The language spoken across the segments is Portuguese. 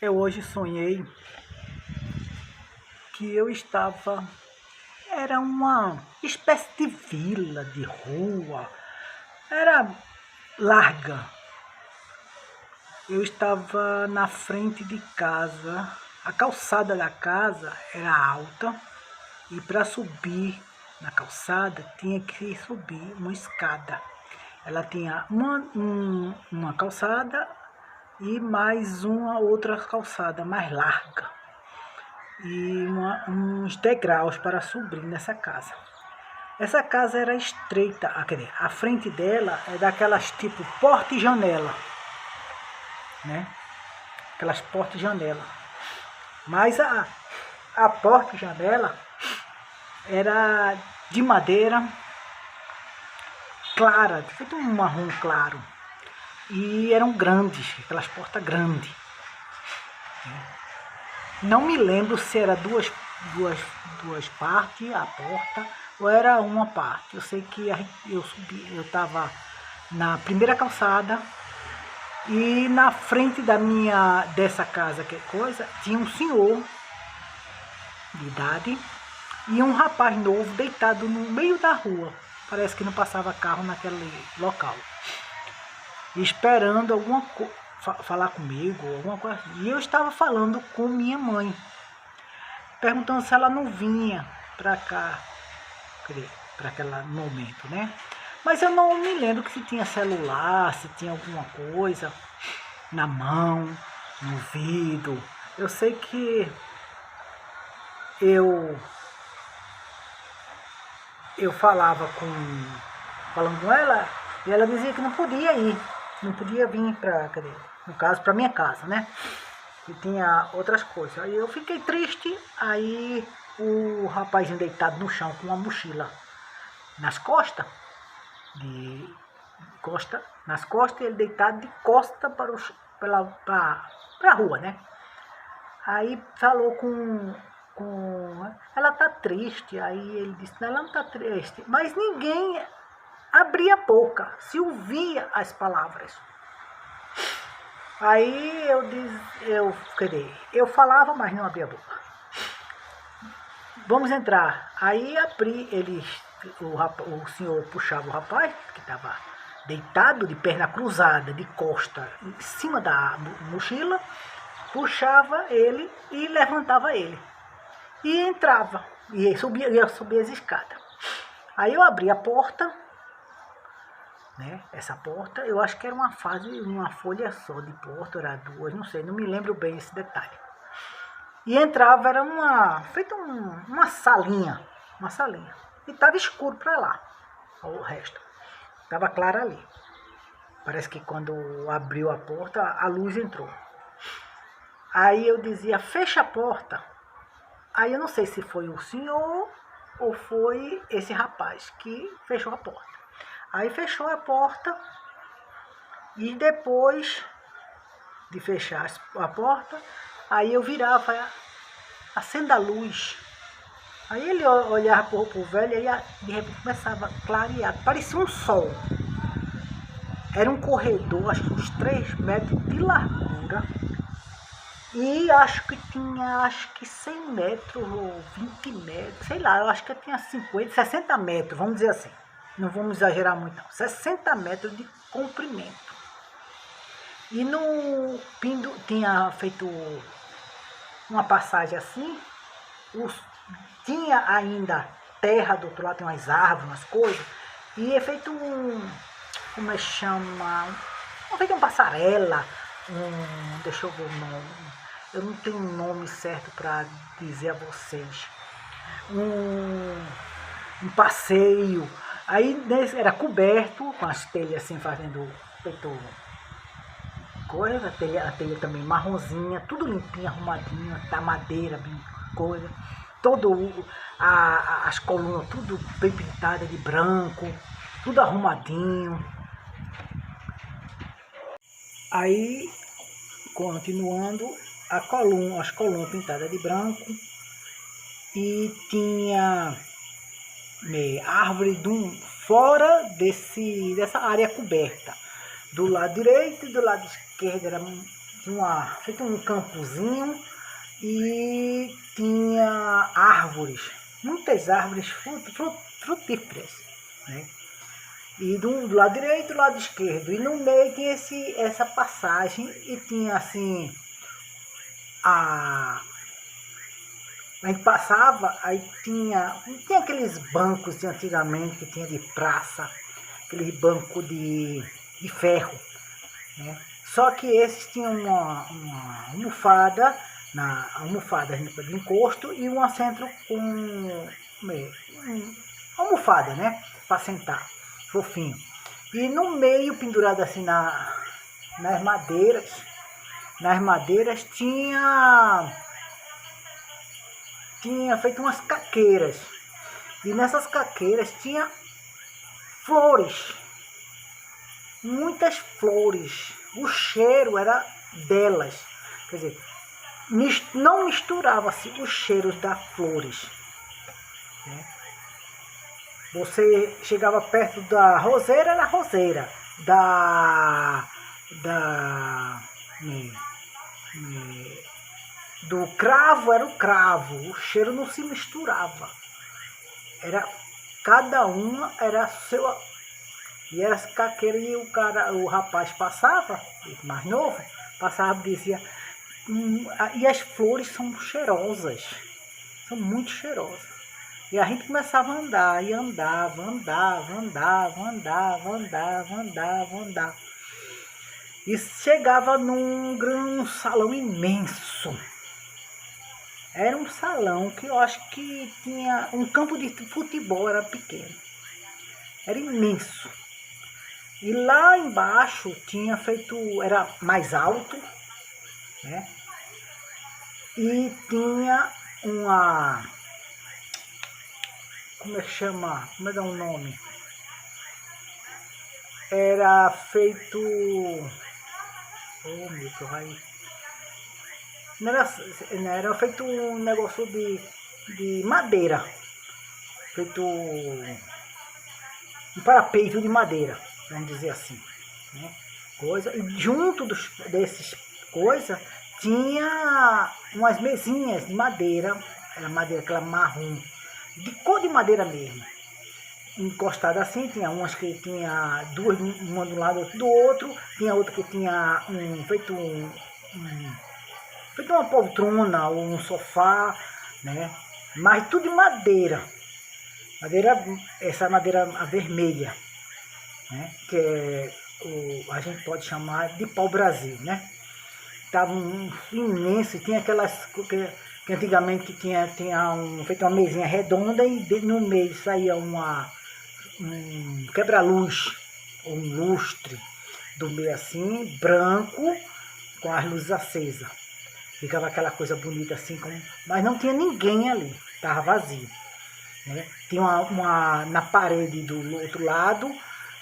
Eu hoje sonhei que eu estava... Era uma espécie de vila, de rua. Era larga. Eu estava na frente de casa. A calçada da casa era alta. E para subir na calçada, tinha que subir uma escada. Ela tinha uma calçada e mais uma outra calçada mais larga. E uns degraus para subir nessa casa. Essa casa era estreita, quer dizer, a frente dela é daquelas tipo porta e janela, né? Aquelas portas e janela. Mas a porta e janela era de madeira clara, feito um marrom claro. E eram grandes, aquelas portas grandes. Não me lembro se era duas partes a porta ou era uma parte. Eu sei que eu subi, eu estava na primeira calçada e na frente dessa casa, que coisa, tinha um senhor de idade e um rapaz novo deitado no meio da rua. Parece que não passava carro naquele local. Esperando alguma coisa, falar comigo, alguma coisa. E eu estava falando com minha mãe, perguntando se ela não vinha para cá, para aquele momento, né? Mas eu não me lembro que se tinha celular, se tinha alguma coisa na mão, no vidro. Eu sei que eu falando com ela, e ela dizia que não podia ir, não podia vir no caso, para minha casa, né? Que tinha outras coisas. Aí eu fiquei triste, aí o rapazinho deitado no chão com uma mochila nas costas, nas costas, ele deitado de costa para a rua, né? Aí falou ela tá triste, aí ele disse, não, ela não tá triste, mas ninguém abria a boca, se ouvia as palavras. Aí eu falava, mas não abria a boca. Vamos entrar. Aí o senhor puxava o rapaz, que estava deitado, de perna cruzada, de costa, em cima da mochila, puxava ele e levantava ele. E entrava, ia subir as escadas. Aí eu abri a porta, né? Essa porta, eu acho que era uma folha só de porta, era duas, não sei, não me lembro bem esse detalhe. E entrava, era uma salinha, e estava escuro para lá, o resto. Estava claro ali. Parece que quando abriu a porta, a luz entrou. Aí eu dizia, fecha a porta. Aí eu não sei se foi o senhor ou foi esse rapaz que fechou a porta. Aí fechou a porta e depois de fechar a porta, aí eu virava, acenda a luz. Aí ele olhava pro velho e aí de repente começava a clarear, parecia um sol. Era um corredor, acho que uns 3 metros de largura. E acho que 100 metros ou 20 metros, sei lá, eu acho que tinha 50, 60 metros, vamos dizer assim. Não vamos exagerar muito não. 60 metros de comprimento. E no pindo tinha feito uma passagem assim, tinha ainda terra do outro lado, tem umas árvores, umas coisas, e é feito como é que chama? Feito uma passarela, deixa eu ver o nome. Eu não tenho um nome certo para dizer a vocês. Um passeio. Aí era coberto com as telhas assim fazendo coisa, a telha também marronzinha, tudo limpinho, arrumadinho, da madeira, bem coisa. As colunas tudo bem pintadas de branco, tudo arrumadinho. Aí, continuando, as colunas pintadas de branco e tinha árvore fora dessa área coberta. Do lado direito e do lado esquerdo era feito um campozinho e tinha árvores, muitas árvores frutíferas, né? E do lado direito e do lado esquerdo, e no meio tinha essa passagem, e tinha assim, a gente passava, aí tinha aqueles bancos de antigamente que tinha de praça, aquele banco de ferro, né? Só que esses tinham uma almofada, almofada de encosto e um assento com almofada, né? Para sentar, fofinho. E no meio, pendurado assim nas madeiras tinha feito umas caqueiras. E nessas caqueiras tinha flores, muitas flores. O cheiro era delas. Quer dizer, não misturava-se os cheiros das flores, né? Você chegava perto da roseira, era roseira. Do cravo era o cravo. O cheiro não se misturava. Cada uma era seu. E era caqueira, e o rapaz passava, mais novo, passava e dizia, e as flores são cheirosas, são muito cheirosas. E a gente começava a andar, e andava. E chegava num salão imenso. Era um salão que eu acho que tinha um campo de futebol, era pequeno. Era imenso. E lá embaixo tinha era mais alto, né? E tinha como é que chama? Como é que é o nome? Era feito... Oh, meu pai. Era feito um negócio de madeira. Feito um parapeito de madeira, vamos dizer assim, né? E junto desses coisas tinha umas mesinhas de madeira, era madeira aquela marrom, de cor de madeira mesmo, encostada assim. Tinha umas que tinha duas, uma do lado, outra do outro, tinha outra que tinha feito uma poltrona ou um sofá, né? Mas tudo de madeira. Essa madeira vermelha, né? Que a gente pode chamar de pau-brasil, né? Estava imenso, tinha aquelas que antigamente tinha feito uma mesinha redonda, e no meio saía um quebra-luz, ou um lustre do meio assim, branco, com as luzes acesas. Ficava aquela coisa bonita assim, mas não tinha ninguém ali, estava vazio, né? Tinha na parede do outro lado,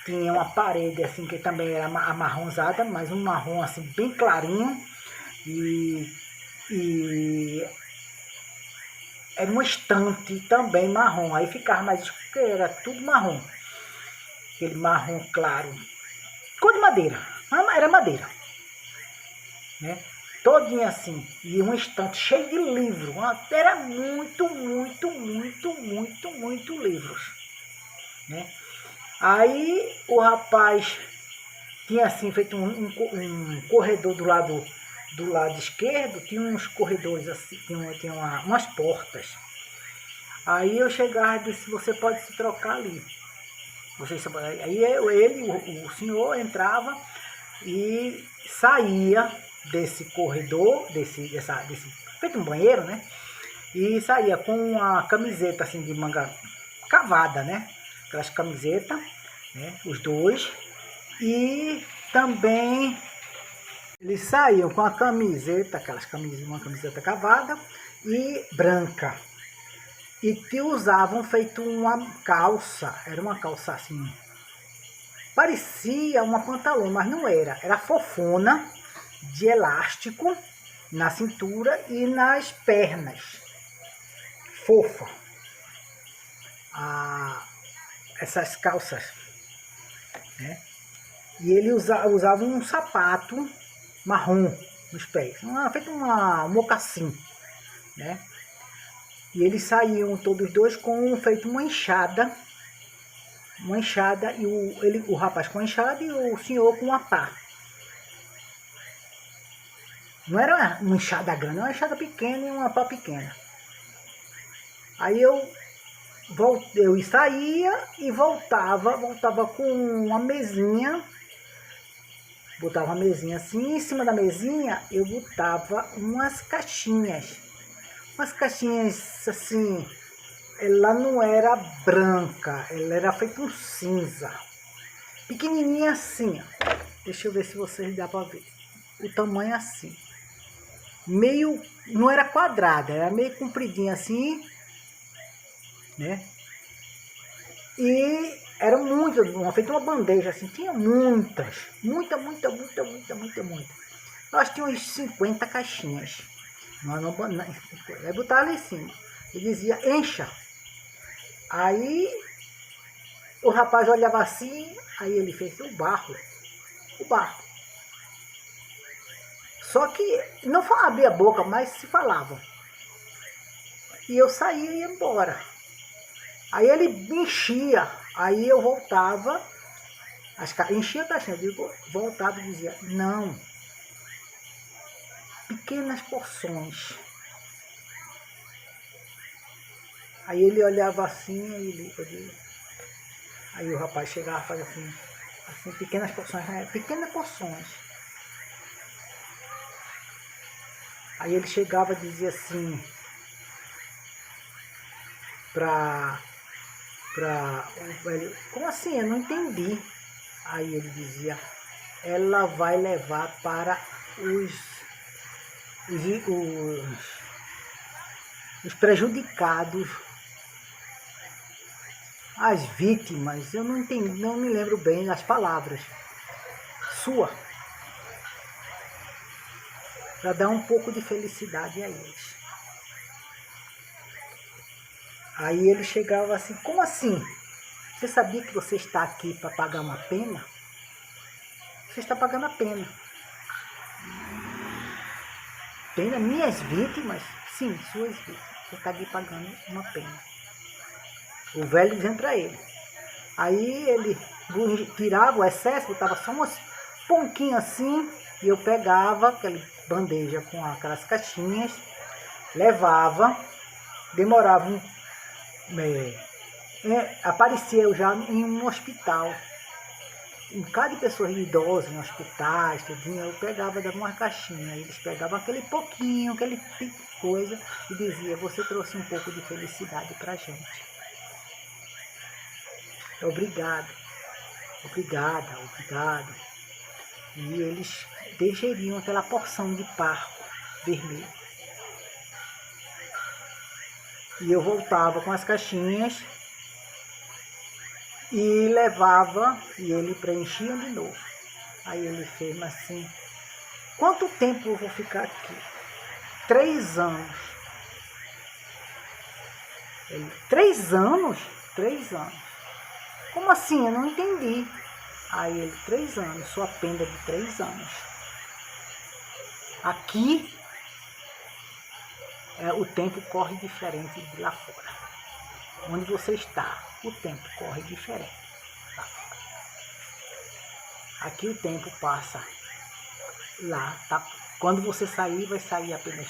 tinha uma parede assim que também era amarronzada, mas um marrom assim bem clarinho, e era uma estante também marrom. Aí ficava mais escuro, porque era tudo marrom, aquele marrom claro, cor de madeira, mas era madeira, né? Todinha assim, e um estante cheio de livros. Era muito livros, né? Aí o rapaz tinha assim feito um corredor do lado esquerdo, tinha uns corredores assim, tinha umas portas. Aí eu chegava e disse, você pode se trocar ali. Aí o senhor entrava e saía desse corredor, feito um banheiro, né? E saía com uma camiseta assim de manga cavada, né? Aquelas camisetas, né? Os dois. E também eles saíam com a camiseta, uma camiseta cavada e branca. E que usavam feito uma calça, era uma calça assim, parecia uma pantalona, mas não era. Era fofona, de elástico, na cintura e nas pernas. Fofa. Essas calças, né? E ele usava um sapato marrom, nos pés, feito um mocassim, né? E eles saíam todos dois feito uma enxada e o rapaz com a enxada e o senhor com a pá. Não era uma enxada grande, era uma enxada pequena e uma pá pequena. Aí eu saía e voltava com uma mesinha, botava uma mesinha assim, em cima da mesinha eu botava umas caixinhas assim, ela não era branca, ela era feita um cinza, pequenininha assim, ó. Deixa eu ver se vocês dá para ver, o tamanho assim, meio, não era quadrada, era meio compridinha assim, né? E era feita uma bandeja assim, tinha muita. Nós tínhamos uns 50 caixinhas. Aí botava ali em cima. E dizia, encha. Aí o rapaz olhava assim, aí ele fez o barro. Só que não abria a boca, mas se falava. E eu saía e ia embora. Aí ele enchia, aí eu voltava, enchia a caixinha, eu voltava e dizia, não, pequenas porções. Aí ele olhava assim, aí o rapaz chegava e fazia assim, pequenas porções. Aí ele chegava e dizia assim, para o velho, como assim? Eu não entendi. Aí ele dizia, ela vai levar para os prejudicados, as vítimas. Eu não entendi, não me lembro bem as palavras. Sua. Para dar um pouco de felicidade a eles. Aí ele chegava assim, como assim? Você sabia que você está aqui para pagar uma pena? Você está pagando a pena. Pena? Minhas vítimas? Sim, suas vítimas. Você está aqui pagando uma pena. O velho dizendo para ele. Aí ele tirava o excesso, botava só umas ponquinhas assim, e eu pegava aquela bandeja com aquelas caixinhas, levava, demorava aparecia eu já em um hospital. Em cada pessoa idosa, em hospitais, tudinho, eu pegava, dava uma caixinha, eles pegavam aquele pouquinho, aquele coisa, e dizia, você trouxe um pouco de felicidade pra gente. Obrigado. E eles deixariam aquela porção de parco vermelho. E eu voltava com as caixinhas e levava, e ele preenchia de novo. Aí ele fez assim, quanto tempo eu vou ficar aqui? 3 anos. Ele, 3 anos? 3 anos. Como assim? Eu não entendi. Aí ele, 3 anos, sua pena de 3 anos. Aqui, o tempo corre diferente de lá fora. Onde você está, o tempo corre diferente lá fora. Aqui o tempo passa lá, tá? Quando você sair, vai sair apenas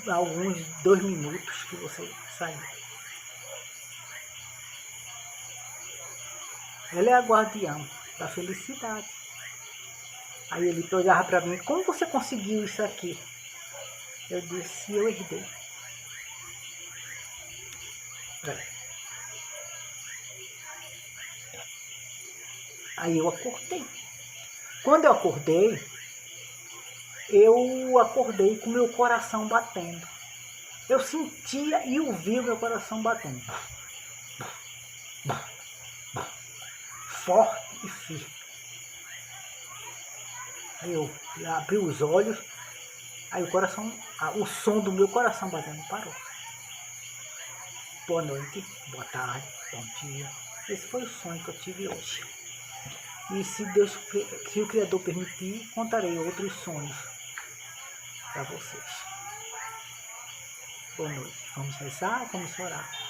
alguns 2 minutos que você sair. Ela é a guardiã da felicidade. Aí ele olhava para mim, como você conseguiu isso aqui? Eu disse, eu herdei. Aí eu acordei. Quando eu acordei com meu coração batendo. Eu sentia e ouvia o meu coração batendo. Forte e firme. Aí eu abri os olhos, aí o som do meu coração batendo parou. Boa noite, boa tarde, bom dia. Esse foi o sonho que eu tive hoje. E se o Criador permitir, contarei outros sonhos para vocês. Boa noite. Vamos rezar, vamos orar.